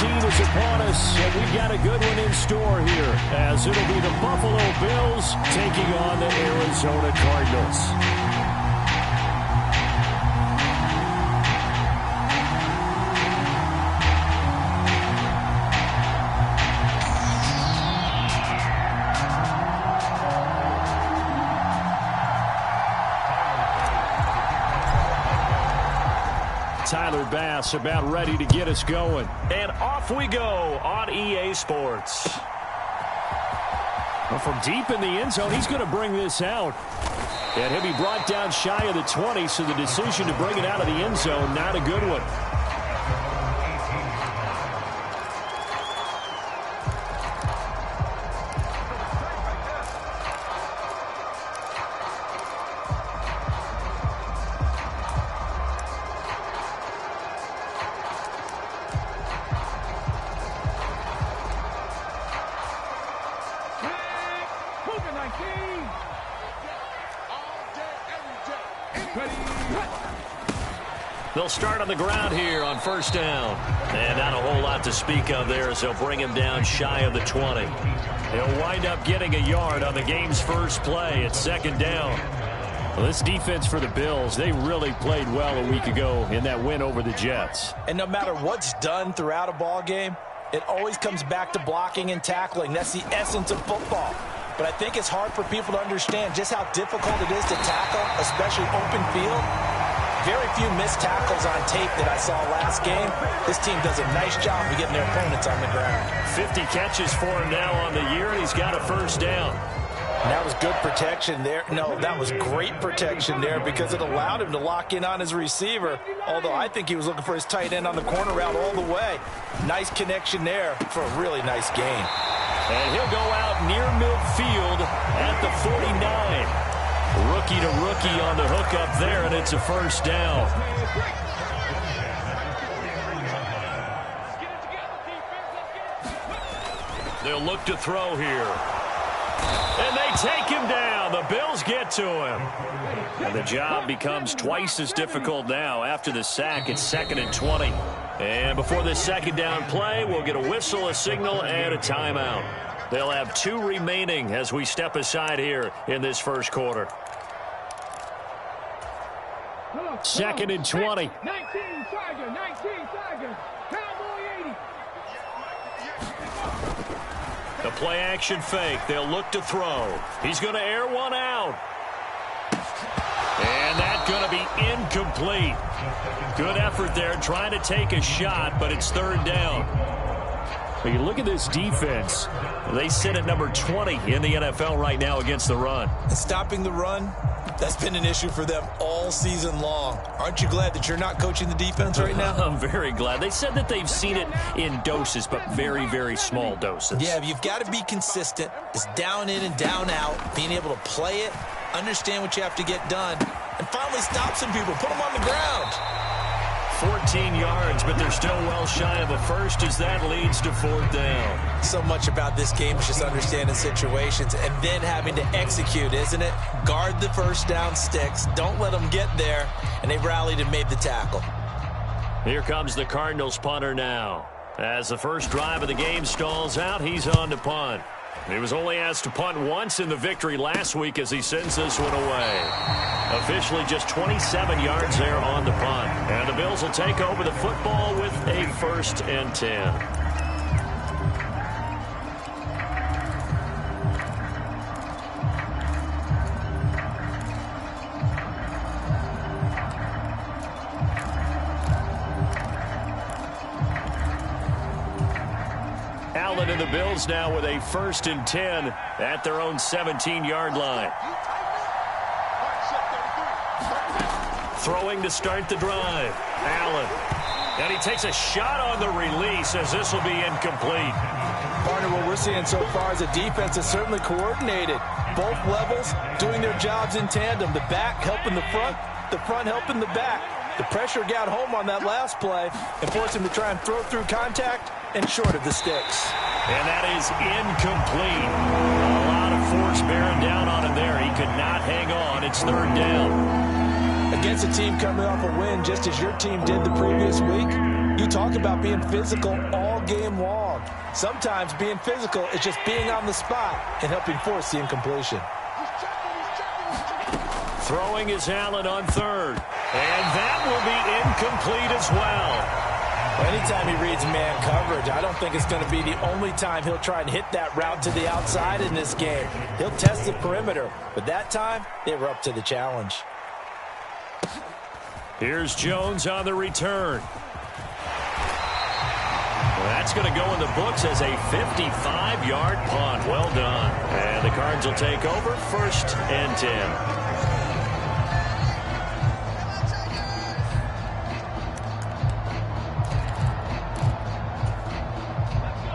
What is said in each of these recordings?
is upon us, and we've got a good one in store here, as it'll be the Buffalo Bills taking on the Arizona Cardinals. Tyler Bass about ready to get us going. And off we go on EA Sports. Well, from deep in the end zone, he's going to bring this out. And he'll be brought down shy of the 20, so the decision to bring it out of the end zone, not a good one. They'll start on the ground here on first down. And not a whole lot to speak of there as they'll bring him down shy of the 20. He'll wind up getting a yard on the game's first play at second down. Well, this defense for the Bills, they really played well a week ago in that win over the Jets. And no matter what's done throughout a ball game, it always comes back to blocking and tackling. That's the essence of football. But I think it's hard for people to understand just how difficult it is to tackle, especially open field. Very few missed tackles on tape that I saw last game. This team does a nice job of getting their opponents on the ground. 50 catches for him now on the year, and he's got a first down. And that was good protection there. No, that was great protection there because it allowed him to lock in on his receiver, although I think he was looking for his tight end on the corner route all the way. Nice connection there for a really nice gain. And he'll go out near midfield at the 49. Rookie to rookie on the hook up there, and it's a first down. They'll look to throw here. And they take him down. The Bills get to him. And the job becomes twice as difficult now. After the sack, it's 2nd and 20. And before this second down play, we'll get a whistle, a signal, and a timeout. They'll have 2 remaining as we step aside here in this first quarter. 2nd and 20. 19 Tiger, 19 Tiger. Cowboy 80. The play action fake. They'll look to throw. He's going to air one out. And that's going to be incomplete. Good effort there trying to take a shot, but it's 3rd down. But you look at this defense. They sit at number 20 in the NFL right now against the run. And stopping the run, that's been an issue for them all season long. Aren't you glad that you're not coaching the defense right now? I'm very glad. They said that they've seen it in doses, but very, very small doses. Yeah, you've got to be consistent. It's down in and down out, being able to play it, understand what you have to get done, and finally stop some people, put them on the ground. 14 yards, but they're still well shy of a first as that leads to 4th down. So much about this game is just understanding situations and then having to execute, isn't it? Guard the first down sticks. Don't let them get there. And they rallied and made the tackle. Here comes the Cardinals punter now. As the first drive of the game stalls out, he's on to punt. He was only asked to punt once in the victory last week as he sends this one away. Officially just 27 yards there on the punt. And the Bills will take over the football with a 1st and 10. Allen and the Bills now with a 1st and 10 at their own 17-yard line. Throwing to start the drive. Allen. And he takes a shot on the release as this will be incomplete. Partner, what we're seeing so far is a defense that's certainly coordinated. Both levels doing their jobs in tandem. The back helping the front helping the back. The pressure got home on that last play and forced him to try and throw through contact and short of the sticks. And that is incomplete. A lot of force bearing down on him there. He could not hang on. It's 3rd down. Against a team coming off a win just as your team did the previous week, You talk about being physical all game long. Sometimes being physical is just being on the spot and helping force the incompletion. Throwing is Allen on third. And that will be incomplete as well. Anytime he reads man coverage, I don't think it's going to be the only time he'll try and hit that route to the outside in this game. He'll test the perimeter, but that time they were up to the challenge. Here's Jones on the return. Well, that's going to go in the books as a 55-yard punt. Well done. And the Cards will take over 1st and 10.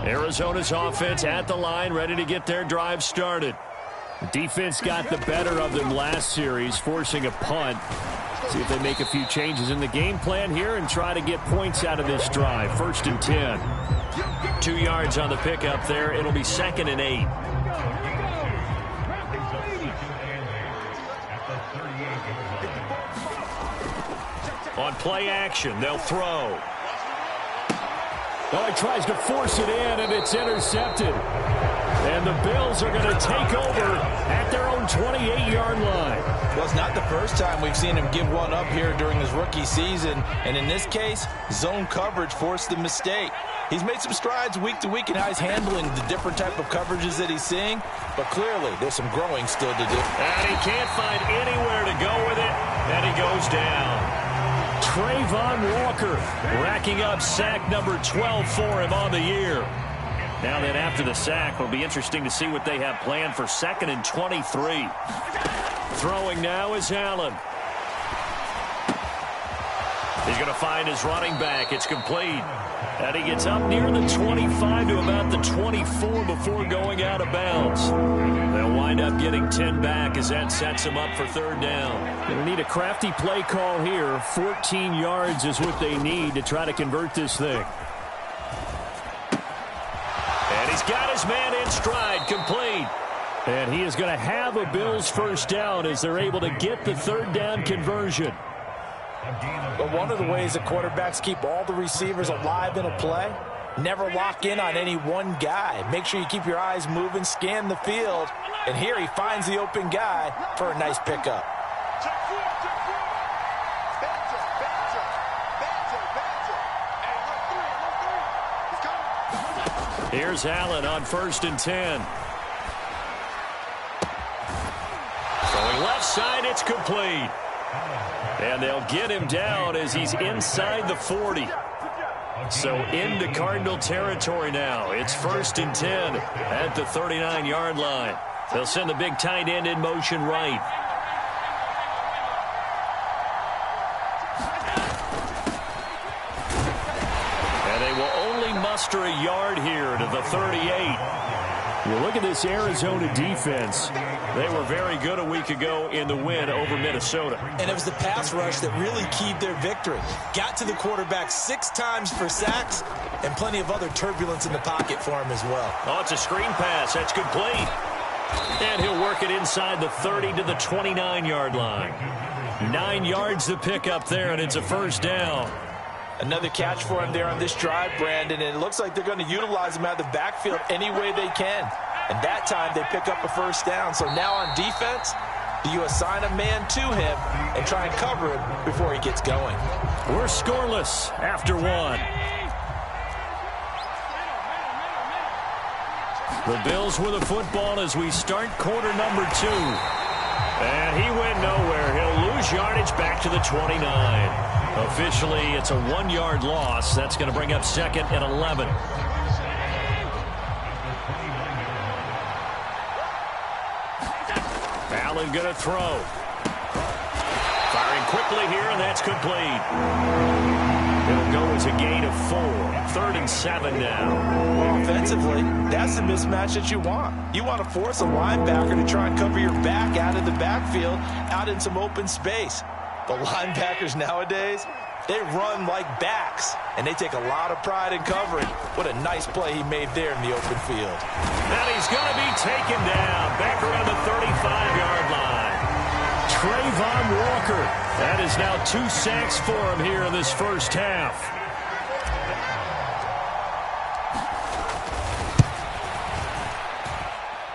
Arizona's offense at the line, ready to get their drive started. The defense got the better of them last series, forcing a punt. See if they make a few changes in the game plan here and try to get points out of this drive. 1st and 10. 2 yards on the pickup there. It'll be 2nd and 8. On play action, they'll throw. Oh, he tries to force it in, and it's intercepted. And the Bills are going to take over at their own 28-yard line. Well, it's not the first time we've seen him give one up here during his rookie season. And in this case, zone coverage forced the mistake. He's made some strides week to week in how he's handling the different type of coverages that he's seeing. But clearly, there's some growing still to do. And he can't find anywhere to go with it. And he goes down. Trayvon Walker racking up sack number 12 for him on the year. Now then, after the sack, it'll be interesting to see what they have planned for 2nd and 23. Throwing now is Allen. He's going to find his running back. It's complete. And he gets up near the 25 to about the 24 before going out of bounds. They'll wind up getting 10 back as that sets him up for 3rd down. They'll need a crafty play call here. 14 yards is what they need to try to convert this thing. And he's got his man in stride, complete. And he is going to have a Bills 1st down as they're able to get the 3rd down conversion. But one of the ways that quarterbacks keep all the receivers alive in a play, never lock in on any one guy. Make sure you keep your eyes moving, scan the field. And here he finds the open guy for a nice pickup. Here's Allen on 1st and 10. Throwing left side, it's complete. And they'll get him down as he's inside the 40. So into Cardinal territory now. It's 1st and 10 at the 39-yard line. They'll send the big tight end in motion right. And they will only muster a yard here to the 38. Well, look at this Arizona defense. They were very good a week ago in the win over Minnesota. And it was the pass rush that really keyed their victory. Got to the quarterback 6 times for sacks and plenty of other turbulence in the pocket for him as well. Oh, it's a screen pass. That's complete. And he'll work it inside the 30 to the 29-yard line. 9 yards to pick up there, and it's a 1st down. Another catch for him there on this drive, Brandon, and it looks like they're going to utilize him out of the backfield any way they can. And that time they pick up a 1st down. So now on defense, do you assign a man to him and try and cover him before he gets going? We're scoreless after 1. The Bills with the football as we start quarter number 2. And he went nowhere. He'll lose yardage back to the 29. Officially, it's a 1-yard loss. That's going to bring up 2nd and 11. Allen going to throw. Firing quickly here, and that's complete. It'll go as a gain of 4. 3rd and 7 now. Well, offensively, that's the mismatch that you want. You want to force a linebacker to try and cover your back out of the backfield, out in some open space. The linebackers nowadays, they run like backs, and they take a lot of pride in covering. What a nice play he made there in the open field. And he's going to be taken down back around the 35-yard line. Trayvon Walker. That is now 2 sacks for him here in this 1st half.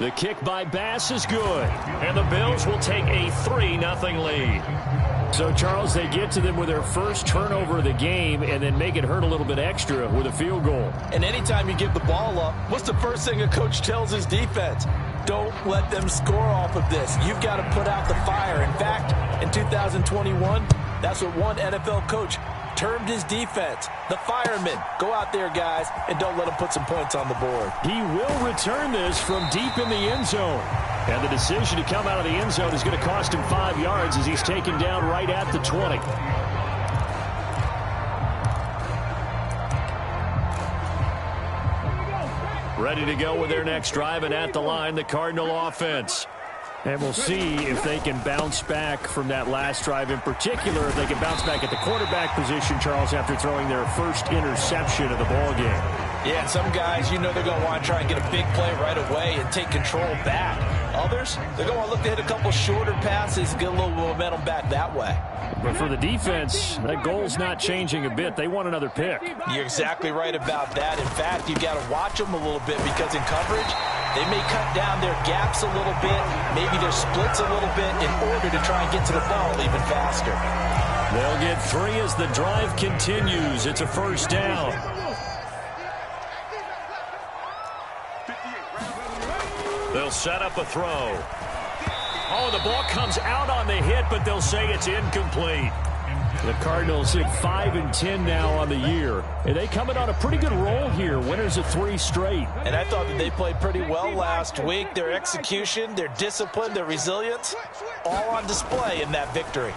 The kick by Bass is good. And the Bills will take a 3-0 lead. So, Charles, they get to them with their first turnover of the game and then make it hurt a little bit extra with a field goal. And anytime you give the ball up, what's the first thing a coach tells his defense? Don't let them score off of this. You've got to put out the fire. In fact, in 2021, that's what one NFL coach termed his defense, the firemen. Go out there, guys, and don't let them put some points on the board. He will return this from deep in the end zone. And the decision to come out of the end zone is going to cost him 5 yards as he's taken down right at the 20. Ready to go with their next drive, and at the line, the Cardinal offense. And we'll see if they can bounce back from that last drive. In particular, if they can bounce back at the quarterback position, Charles, after throwing their first interception of the ball game. Yeah, and some guys, you know they're going to want to try and get a big play right away and take control back. Others, they're going to look to hit a couple shorter passes and get a little momentum back that way. But for the defense, that goal's not changing a bit. They want another pick. You're exactly right about that. In fact, you've got to watch them a little bit because in coverage, they may cut down their gaps a little bit, maybe their splits a little bit in order to try and get to the ball even faster. They'll get 3 as the drive continues. It's a first down. They'll set up a throw. Oh, the ball comes out on the hit, but they'll say it's incomplete. The Cardinals hit 5-10 now on the year. And they coming on a pretty good roll here. Winners of 3 straight. And I thought that they played pretty well last week. Their execution, their discipline, their resilience, all on display in that victory.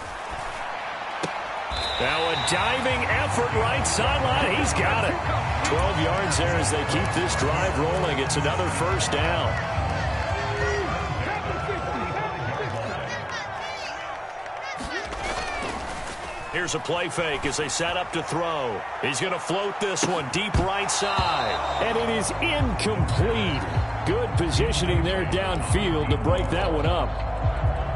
Now a diving effort right sideline. He's got it. 12 yards there as they keep this drive rolling. It's another first down. Here's a play fake as they set up to throw. He's going to float this one deep right side. And it is incomplete. Good positioning there downfield to break that one up.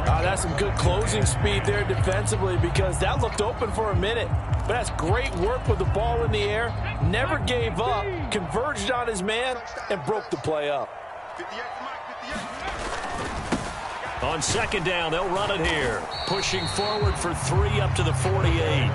That's some good closing speed there defensively because that looked open for a minute. But that's great work with the ball in the air. Never gave up, converged on his man, and broke the play up. On second down, they'll run it here. Pushing forward for 3 up to the 48.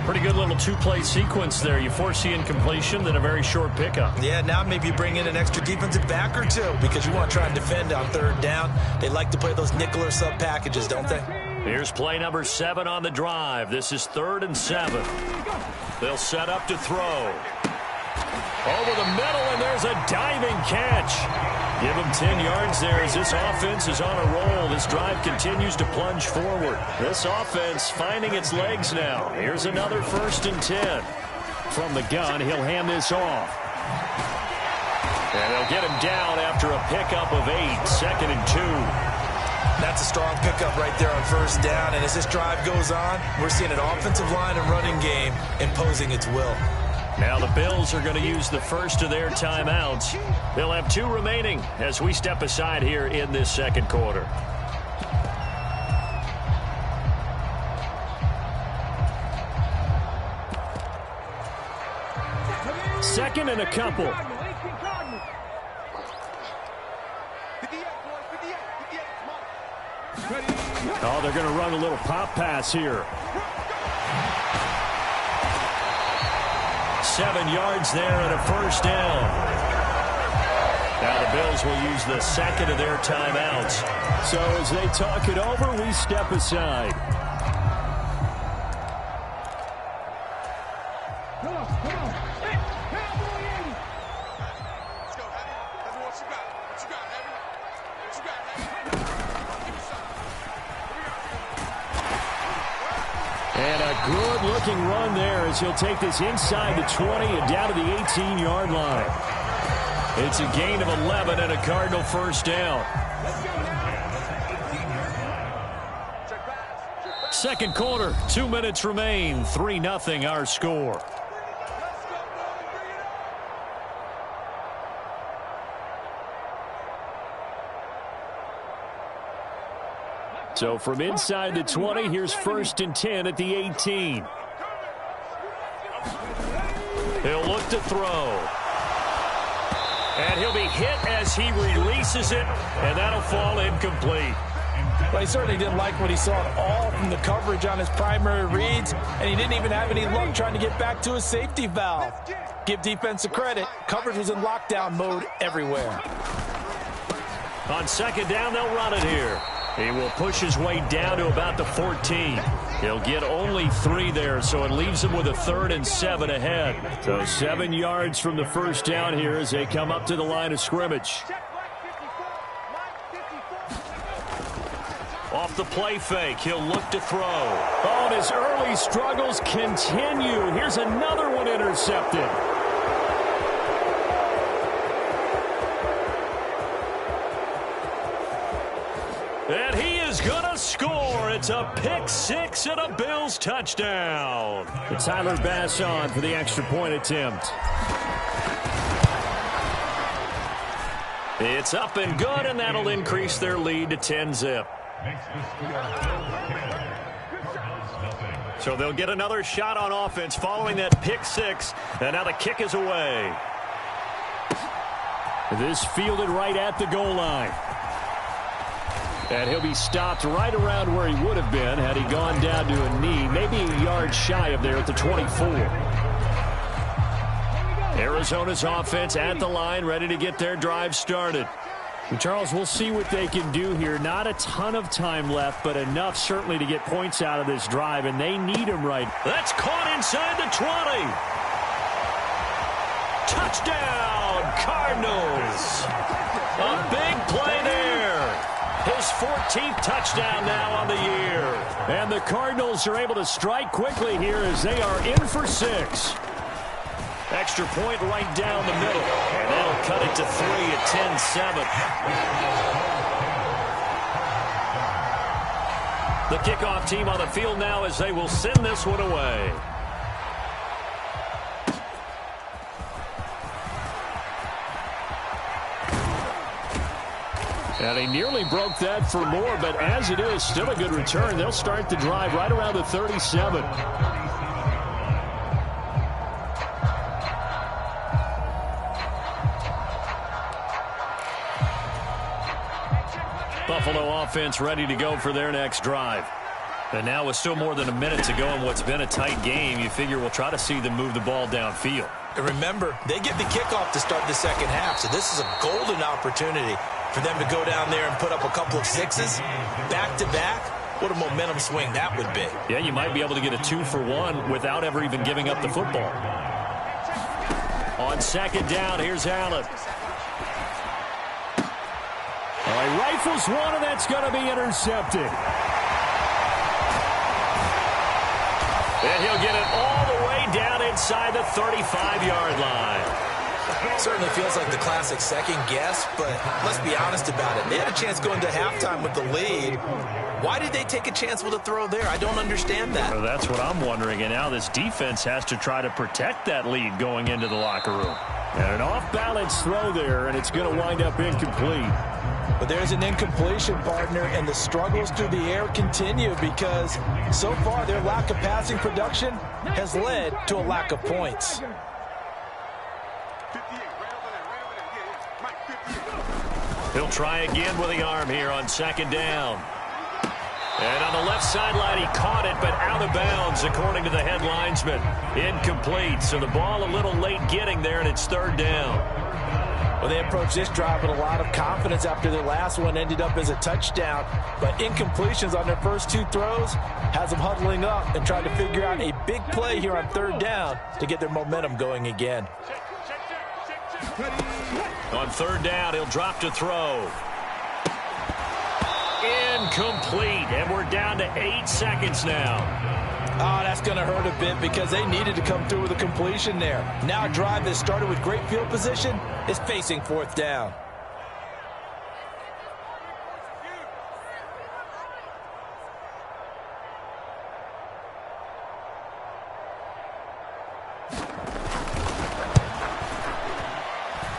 Pretty good little 2-play sequence there. You force the incompletion, then a very short pickup. Yeah, now maybe you bring in an extra defensive back or 2 because you want to try and defend on third down. They like to play those nickel or sub packages, don't they? Here's play number 7 on the drive. This is 3rd and 7. They'll set up to throw. Over the middle, and there's a diving catch. Give him 10 yards there as this offense is on a roll. This drive continues to plunge forward. This offense finding its legs now. Here's another 1st and 10. From the gun, he'll hand this off. And they'll get him down after a pickup of 8. 2nd and 2. That's a strong pickup right there on first down. And as this drive goes on, we're seeing an offensive line and running game imposing its will. Now the Bills are going to use the first of their timeouts. They'll have 2 remaining as we step aside here in this second quarter. Second and a couple. Oh, they're going to run a little pop pass here. 7 yards there and a first down. Now the Bills will use the second of their timeouts. So as they talk it over, we step aside. Come on. Hey, Cowboy 80. Let's go, Heavy. Tell me what you got. What you got, Heavy? What you got, Heavy? Give me something. And a good-looking run there as he'll take this inside the 20 and down to the 18-yard line. It's a gain of 11 and a Cardinal first down. Second quarter, 2 minutes remain. 3-0 our score. So from inside the 20, here's 1st and 10 at the 18. He'll look to throw. And he'll be hit as he releases it, and that'll fall incomplete. Well, he certainly didn't like what he saw at all from the coverage on his primary reads, and he didn't even have any luck trying to get back to his safety valve. Give defense a credit. Coverage was in lockdown mode everywhere. On second down, they'll run it here. He will push his way down to about the 14. He'll get only 3 there, so it leaves him with a 3rd and 7 ahead. So 7 yards from the first down here as they come up to the line of scrimmage. Off the play fake, he'll look to throw. Oh, and his early struggles continue. Here's another one intercepted. And he is going to score. It's a pick 6 and a Bills touchdown. It's Tyler Bass on for the extra point attempt. It's up and good, and that'll increase their lead to 10-zip. So they'll get another shot on offense following that pick 6, and now the kick is away. This fielded right at the goal line. And he'll be stopped right around where he would have been had he gone down to a knee, maybe a yard shy of there at the 24. Arizona's offense at the line, ready to get their drive started. And Charles, we'll see what they can do here. Not a ton of time left, but enough certainly to get points out of this drive, and they need them right. That's caught inside the 20. Touchdown, Cardinals. A big play there. His 14th touchdown now on the year. And the Cardinals are able to strike quickly here as they are in for 6. Extra point right down the middle. And that'll cut it to 3 at 10-7. The kickoff team on the field now as they will send this one away. And he nearly broke that for more, but as it is, still a good return. They'll start the drive right around the 37. Buffalo offense ready to go for their next drive. And now with still more than a minute to go in what's been a tight game, you figure we'll try to see them move the ball downfield. And remember, they get the kickoff to start the second half, so this is a golden opportunity for them to go down there and put up a couple of 6s back-to-back. What a momentum swing that would be. Yeah, you might be able to get a 2-for-1 without ever even giving up the football. On second down, here's Allen. He rifles one, and that's going to be intercepted. And he'll get it all the way down inside the 35-yard line. Certainly feels like the classic second guess, but let's be honest about it. They had a chance going to halftime with the lead. Why did they take a chance with a throw there? I don't understand that. Well, that's what I'm wondering, and now this defense has to try to protect that lead going into the locker room. And an off-balance throw there, and it's going to wind up incomplete. But there's an incompletion, partner, and the struggles through the air continue because so far their lack of passing production has led to a lack of points. He'll try again with the arm here on second down. And on the left sideline, he caught it, but out of bounds, according to the head linesman. Incomplete, so the ball a little late getting there, and it's third down. Well, they approached this drive with a lot of confidence after their last one ended up as a touchdown. But incompletions on their first 2 throws has them huddling up and trying to figure out a big play here on third down to get their momentum going again. On third down, he'll drop to throw. Incomplete, and we're down to 8 seconds now. Oh, that's going to hurt a bit because they needed to come through with a completion there. Now a drive that started with great field position is facing fourth down.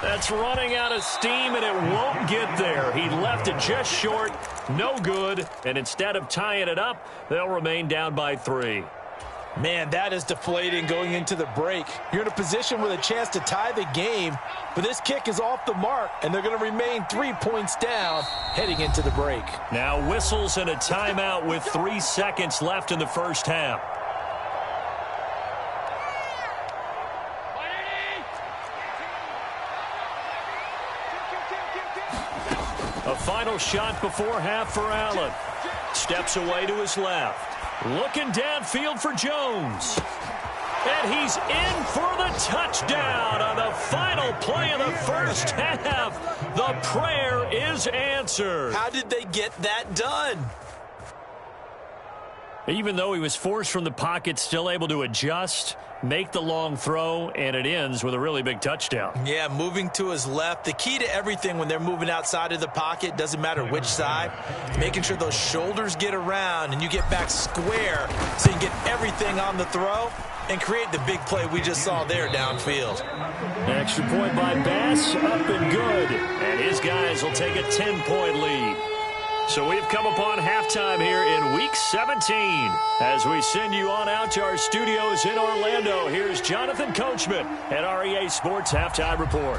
That's running out of steam, and it won't get there. He left it just short, no good, and instead of tying it up, they'll remain down by 3. Man, that is deflating going into the break. You're in a position with a chance to tie the game, but this kick is off the mark, and they're going to remain 3 points down heading into the break. Now whistles and a timeout with 3 seconds left in the first half. A final shot before half for Allen. Steps away to his left. Looking downfield for Jones. And he's in for the touchdown on the final play of the first half. The prayer is answered. How did they get that done? Even though he was forced from the pocket, still able to adjust, make the long throw, and it ends with a really big touchdown. Yeah, moving to his left. The key to everything when they're moving outside of the pocket, doesn't matter which side, making sure those shoulders get around and you get back square so you can get everything on the throw and create the big play we just saw there downfield. Extra point by Bass, up and good. And his guys will take a 10-point lead. So we've come upon halftime here in Week 17. As we send you on out to our studios in Orlando, here's Jonathan Coachman at REA Sports Halftime Report.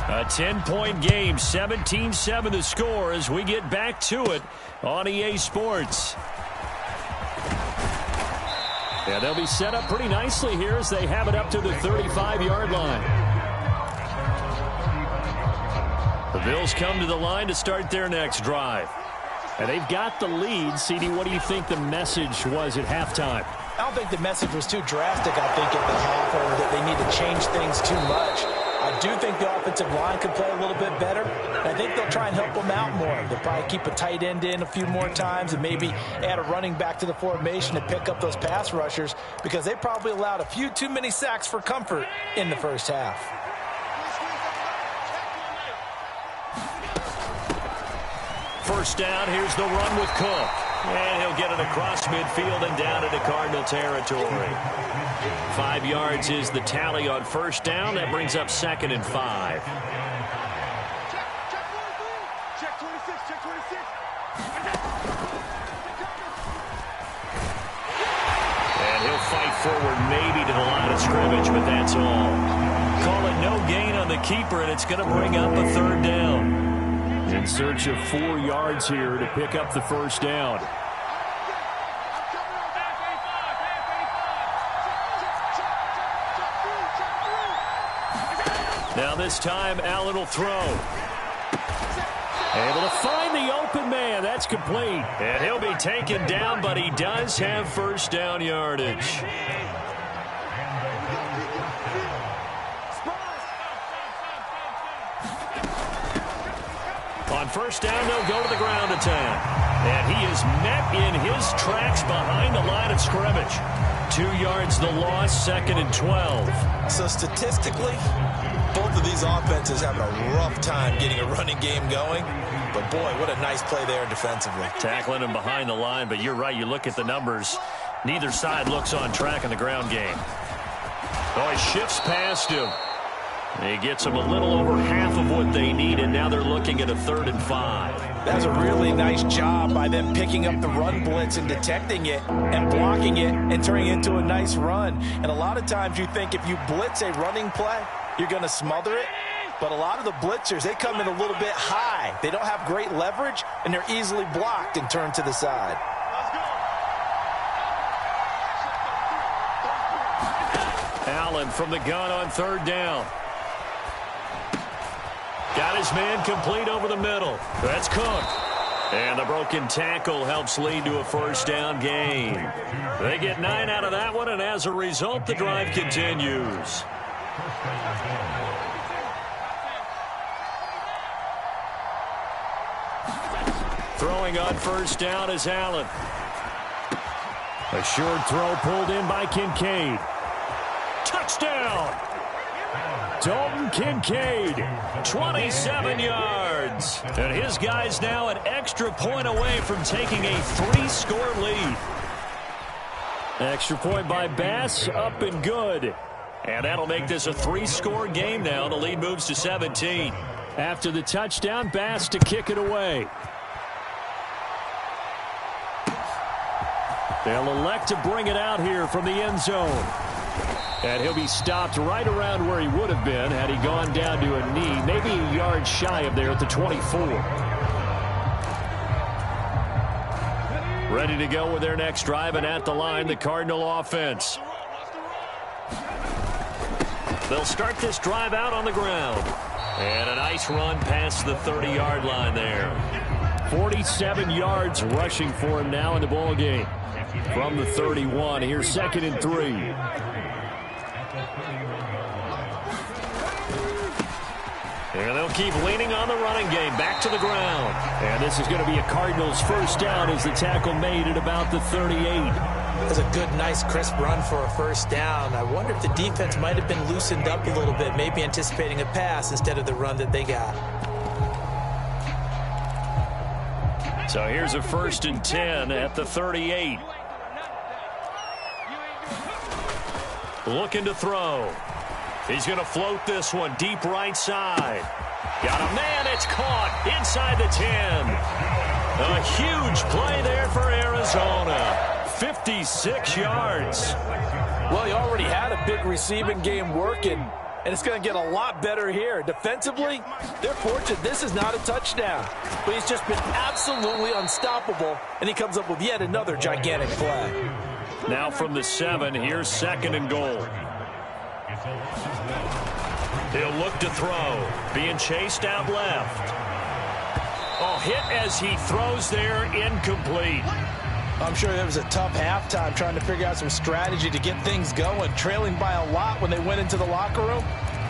A 10-point game, 17-7 the score as we get back to it on EA Sports. Yeah, they'll be set up pretty nicely here as they have it up to the 35-yard line. The Bills come to the line to start their next drive. And they've got the lead. CD, what do you think the message was at halftime? I don't think the message was too drastic, I think, at the half, or that they need to change things too much. I do think the offensive line could play a little bit better, and I think they'll try and help them out more. They'll probably keep a tight end in a few more times and maybe add a running back to the formation to pick up those pass rushers because they probably allowed a few too many sacks for comfort in the first half. First down, here's the run with Cook. And he'll get it across midfield and down into Cardinal territory. 5 yards is the tally on first down. That brings up 2nd and 5. Check 26, check 26. And he'll fight forward maybe to the line of scrimmage, but that's all. Call it no gain on the keeper, and it's going to bring up a 3rd down. In search of 4 yards here to pick up the first down. Now this time, Allen will throw. Able to find the open man. That's complete. And he'll be taken down, but he does have first down yardage. On first down, they'll go to the ground attack. And he is met in his tracks behind the line of scrimmage. 2 yards the loss, 2nd and 12. So statistically, both of these offenses having a rough time getting a running game going. But boy, what a nice play there defensively. Tackling him behind the line, but you're right, you look at the numbers. Neither side looks on track in the ground game. Oh, he shifts past him. He gets them a little over half of what they need, and now they're looking at a 3rd and 5. That's a really nice job by them picking up the run blitz and detecting it and blocking it and turning it into a nice run. And a lot of times you think if you blitz a running play, you're going to smother it. But a lot of the blitzers, they come in a little bit high. They don't have great leverage, and they're easily blocked and turned to the side. Allen from the gun on 3rd down. Got his man complete over the middle. That's Cook. And the broken tackle helps lead to a first down gain. They get 9 out of that one, and as a result, the drive continues. Throwing on first down is Allen. A short throw pulled in by Kincaid. Touchdown! Dalton Kincaid, 27 yards. And his guys now an extra point away from taking a 3-score lead. Extra point by Bass, up and good. And that'll make this a 3-score game now. The lead moves to 17. After the touchdown, Bass to kick it away. They'll elect to bring it out here from the end zone. And he'll be stopped right around where he would have been had he gone down to a knee, maybe a yard shy of there at the 24. Ready to go with their next drive, and at the line, the Cardinal offense. They'll start this drive out on the ground. And a nice run past the 30-yard line there. 47 yards rushing for him now in the ball game. From the 31, here's 2nd and 3. And they'll keep leaning on the running game. Back to the ground. And this is going to be a Cardinals first down as the tackle made at about the 38. That's a good, nice, crisp run for a first down. I wonder if the defense might have been loosened up a little bit, maybe anticipating a pass instead of the run that they got. So here's a 1st and 10 at the 38. Looking to throw. He's going to float this one deep right side. Got a man. It's caught inside the 10. A huge play there for Arizona. 56 yards. Well, he already had a big receiving game working, and it's going to get a lot better here. Defensively, they're fortunate this is not a touchdown. But he's just been absolutely unstoppable, and he comes up with yet another gigantic play. Now from the 7, here's 2nd and goal. He'll look to throw. Being chased out left. Oh, hit as he throws there, incomplete. I'm sure there was a tough halftime trying to figure out some strategy to get things going, trailing by a lot when they went into the locker room.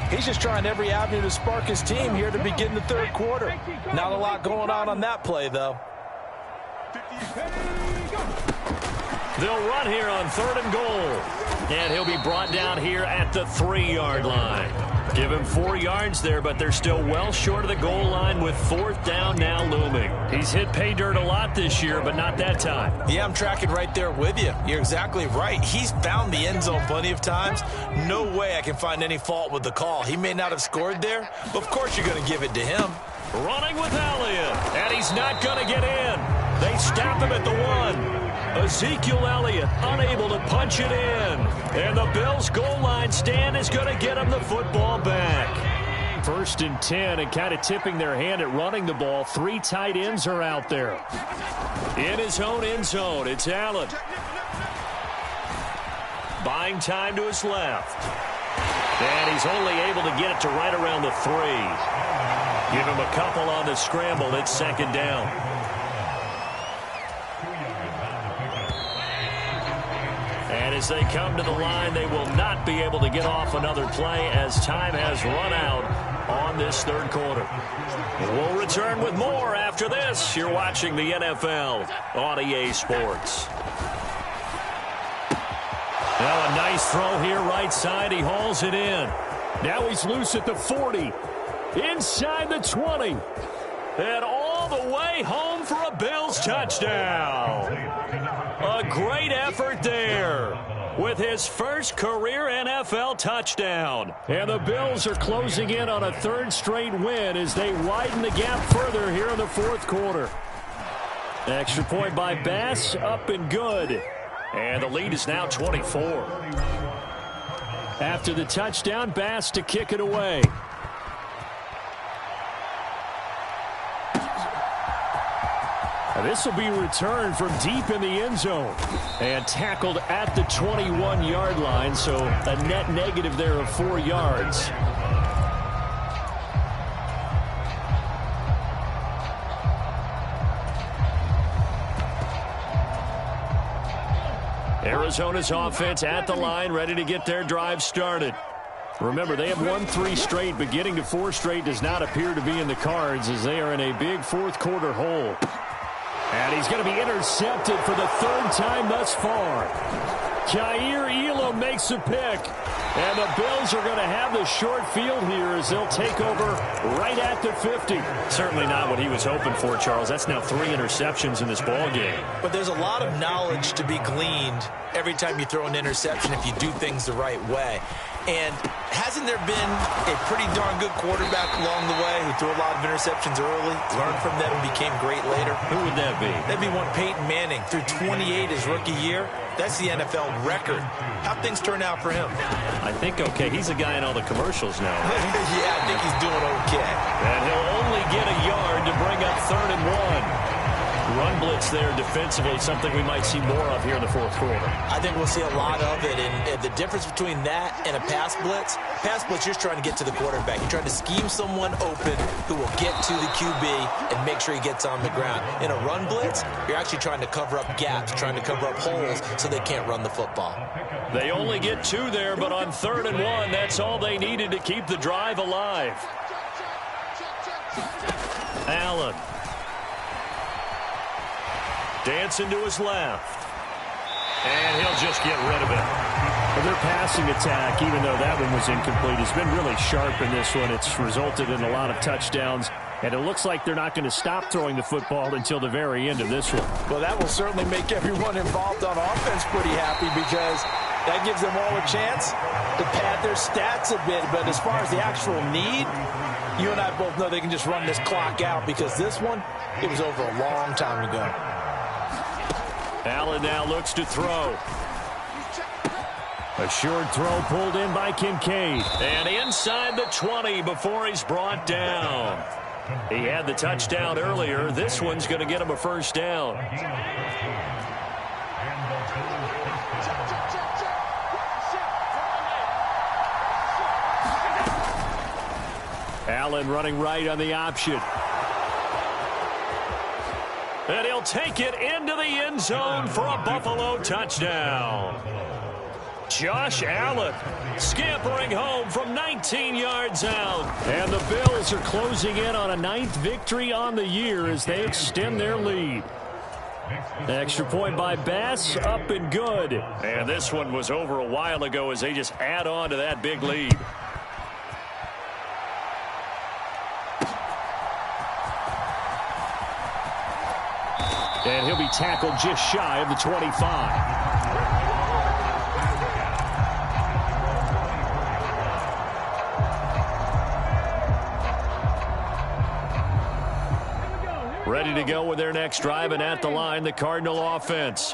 He's just trying every avenue to spark his team here to begin the 3rd quarter. Not a lot going on that play, though. They'll run here on 3rd and goal. And he'll be brought down here at the 3-yard line. Give him 4 yards there, but they're still well short of the goal line with 4th down now looming. He's hit pay dirt a lot this year, but not that time. Yeah, I'm tracking right there with you. You're exactly right. He's found the end zone plenty of times. No way I can find any fault with the call. He may not have scored there, but of course you're going to give it to him. Running with Elliott, and he's not going to get in. They stop him at the 1. Ezekiel Elliott unable to punch it in. And the Bills' goal line stand is going to get him the football back. 1st and 10, and kind of tipping their hand at running the ball. 3 tight ends are out there. In his own end zone, it's Allen. Buying time to his left. And he's only able to get it to right around the 3. Give him a couple on the scramble. It's 2nd down. And as they come to the line, they will not be able to get off another play as time has run out on this 3rd quarter. We'll return with more after this. You're watching the NFL on EA Sports. Now a nice throw here right side. He hauls it in. Now he's loose at the 40. Inside the 20. And all the way home for a Bills touchdown. A great effort there with his first career NFL touchdown. And the Bills are closing in on a 3rd straight win as they widen the gap further here in the 4th quarter. Extra point by Bass, up and good. And the lead is now 24. After the touchdown, Bass to kick it away. This will be returned from deep in the end zone and tackled at the 21-yard line, so a net negative there of 4 yards. Arizona's offense at the line, ready to get their drive started. Remember, they have won 3 straight, but getting to 4 straight does not appear to be in the cards as they are in a big 4th quarter hole. And he's going to be intercepted for the 3rd time thus far. Jair Elam makes a pick. And the Bills are going to have the short field here as they'll take over right at the 50. Certainly not what he was hoping for, Charles. That's now 3 interceptions in this ball game. But there's a lot of knowledge to be gleaned every time you throw an interception if you do things the right way. And hasn't there been a pretty darn good quarterback along the way who threw a lot of interceptions early, learned from them, and became great later? Who would that be? That'd be one Peyton Manning. Threw 28 his rookie year. That's the NFL record. How'd things turn out for him? I think okay. He's a guy in all the commercials now. Right? Yeah, I think he's doing okay. And he'll only get a yard to bring up 3rd and 1. Run blitz there defensively, something we might see more of here in the fourth quarter. I think we'll see a lot of it, and the difference between that and a pass blitz, you're just trying to get to the quarterback. You're trying to scheme someone open who will get to the QB and make sure he gets on the ground. In a run blitz, you're actually trying to cover up gaps, trying to cover up holes so they can't run the football. They only get 2 there, but on 3rd and 1, that's all they needed to keep the drive alive. Allen. Dancing to his left. And he'll just get rid of it. Well, their passing attack, even though that one was incomplete, has been really sharp in this one. It's resulted in a lot of touchdowns. And it looks like they're not going to stop throwing the football until the very end of this one. Well, that will certainly make everyone involved on offense pretty happy because that gives them all a chance to pad their stats a bit. But as far as the actual need, you and I both know they can just run this clock out because this one, it was over a long time ago. Allen now looks to throw. A short throw pulled in by Kincaid. And inside the 20 before he's brought down. He had the touchdown earlier. This one's going to get him a first down. Allen running right on the option. And he'll take it into the end zone for a Buffalo touchdown. Josh Allen scampering home from 19 yards out. And the Bills are closing in on a 9th victory on the year as they extend their lead. Extra point by Bass, up and good. And this one was over a while ago as they just add on to that big lead. And he'll be tackled just shy of the 25. Ready to go with their next drive, and at the line, the Cardinal offense.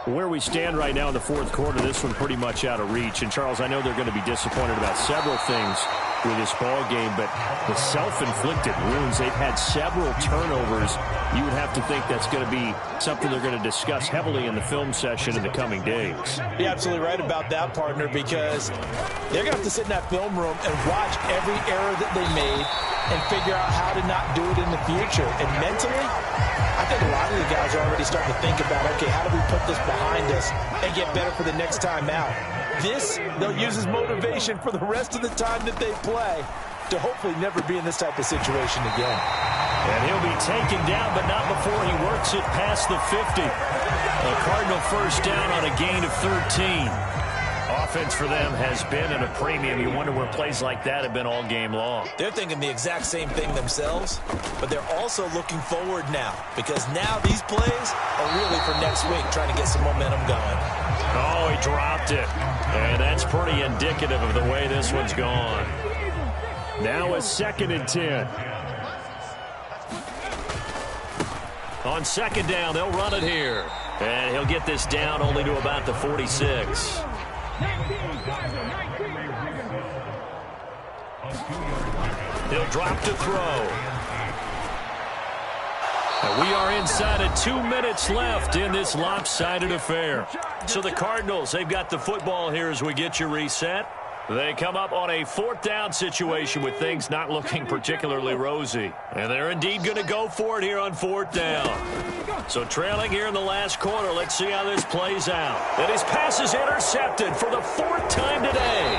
Where we stand right now in the fourth quarter, this one pretty much out of reach. And, Charles, I know they're going to be disappointed about several things with this ball game, but the self-inflicted wounds, they've had several turnovers. You would have to think that's going to be something they're going to discuss heavily in the film session in the coming days. You're absolutely right about that, partner, because they're going to have to sit in that film room and watch every error that they made and figure out how to not do it in the future. And mentally, I think a lot of the guys are already starting to think about, okay, how do we put this behind us and get better for the next time out? This, they'll use as motivation for the rest of the time that they play to hopefully never be in this type of situation again. And he'll be taken down, but not before he works it past the 50. A Cardinal first down on a gain of 13. Offense for them has been at a premium. You wonder where plays like that have been all game long. They're thinking the exact same thing themselves, but they're also looking forward now because now these plays are really for next week, trying to get some momentum going. Oh, he dropped it. And that's pretty indicative of the way this one's gone. Now a 2nd and 10. On 2nd down, they'll run it here. And he'll get this down only to about the 46. He'll drop to throw. And we are inside of 2 minutes left in this lopsided affair. So the Cardinals, they've got the football here as we get you reset. They come up on a 4th down situation with things not looking particularly rosy. And they're indeed going to go for it here on 4th down. So trailing here in the last quarter, let's see how this plays out. And his pass is intercepted for the 4th time today.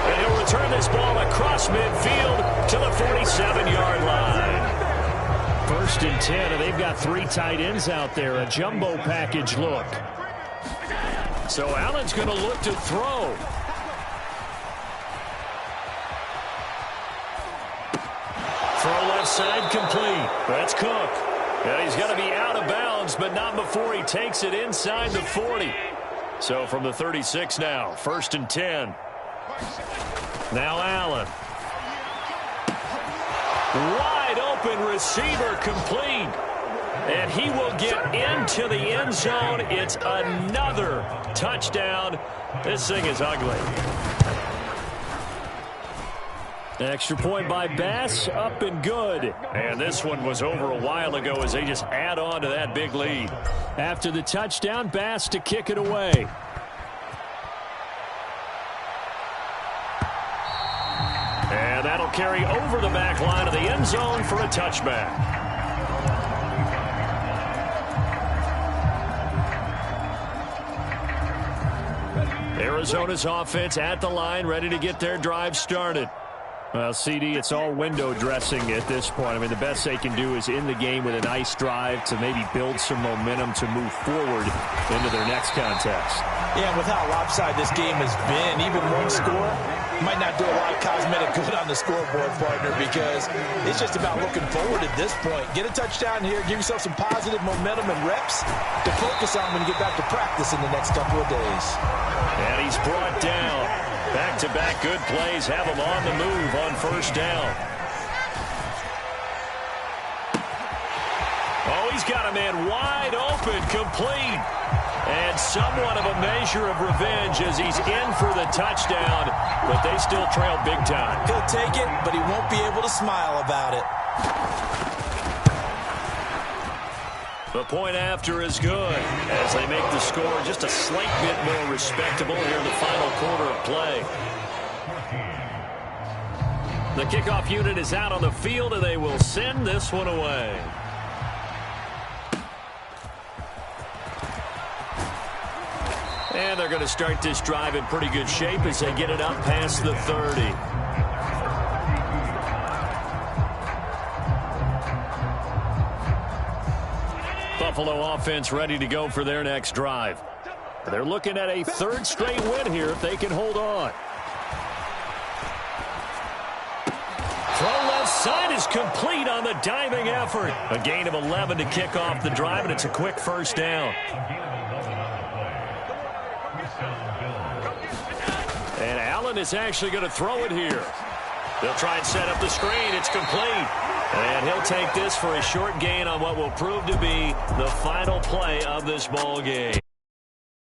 And he'll return this ball across midfield to the 47-yard line. 1st and 10, and they've got 3 tight ends out there. A jumbo package look. So Allen's going to look to throw. Throw left side complete. That's Cook. And he's going to be out of bounds, but not before he takes it inside the 40. So from the 36 now, 1st and 10. Now Allen. Wide open receiver complete. And he will get into the end zone. It's another touchdown. This thing is ugly. Extra point by Bass, up and good. And this one was over a while ago as they just add on to that big lead. After the touchdown, Bass to kick it away. And that'll carry over the back line of the end zone for a touchback. Arizona's offense at the line, ready to get their drive started. Well, CD, it's all window dressing at this point. I mean, the best they can do is in the game with a nice drive to maybe build some momentum to move forward into their next contest. Yeah, and with how lopsided this game has been, even one score might not do a lot of cosmetic good on the scoreboard, partner, because it's just about looking forward at this point. Get a touchdown here, give yourself some positive momentum and reps to focus on when you get back to practice in the next couple of days. And he's brought down. Back-to-back good plays have him on the move on first down. Oh, he's got a man wide open, complete. And somewhat of a measure of revenge as he's in for the touchdown, but they still trail big time. He'll take it, but he won't be able to smile about it. The point after is good as they make the score just a slight bit more respectable here in the final quarter of play. The kickoff unit is out on the field, and they will send this one away. And they're going to start this drive in pretty good shape as they get it up past the 30. Buffalo offense ready to go for their next drive. They're looking at a third straight win here if they can hold on. Throw left side is complete on the diving effort. A gain of 11 to kick off the drive, and it's a quick first down. And Allen is actually going to throw it here. They'll try and set up the screen. It's complete. And he'll take this for a short gain on what will prove to be the final play of this ball game.